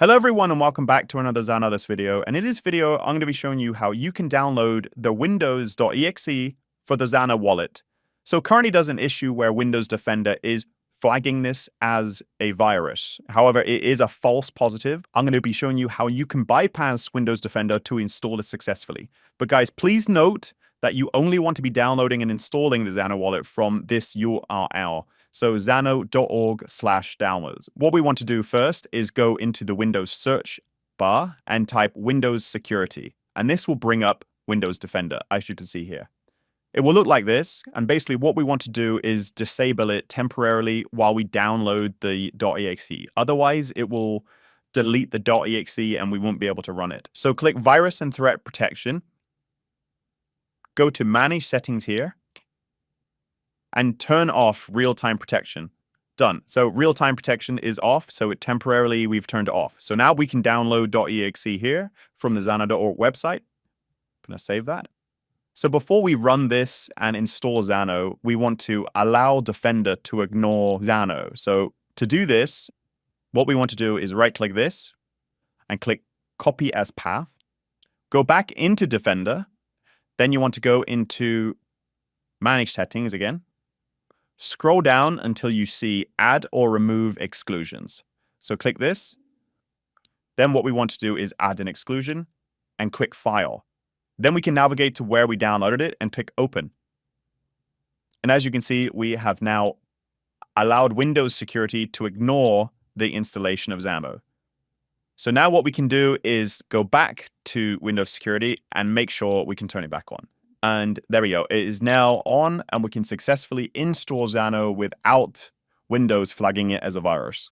Hello everyone and welcome back to another Zano this video. And in this video, I'm going to be showing you how you can download the windows.exe for the Zano wallet. So currently there's an issue where Windows Defender is flagging this as a virus. However, it is a false positive. I'm going to be showing you how you can bypass Windows Defender to install it successfully. But guys, please note that you only want to be downloading and installing the Zano wallet from this URL. So zano.org/downloads. What we want to do first is go into the Windows search bar and type Windows Security. And this will bring up Windows Defender, as you can see here. It will look like this. And basically what we want to do is disable it temporarily while we download the .exe. Otherwise, it will delete the .exe and we won't be able to run it. So click Virus and Threat Protection. Go to Manage Settings here and turn off real-time protection. Done. So real-time protection is off, so it temporarily we've turned it off. So now we can download .exe here from the Zano.org website. I'm going to save that. So before we run this and install Zano, we want to allow Defender to ignore Zano. So to do this, what we want to do is right-click this and click Copy as Path. Go back into Defender. Then you want to go into Manage Settings again. Scroll down until you see Add or Remove Exclusions. So click this. Then what we want to do is add an exclusion and click File. Then we can navigate to where we downloaded it and pick Open. And as you can see, we have now allowed Windows Security to ignore the installation of Zano. So now what we can do is go back to Windows Security and make sure we can turn it back on. And there we go. It is now on and we can successfully install Zano without Windows flagging it as a virus.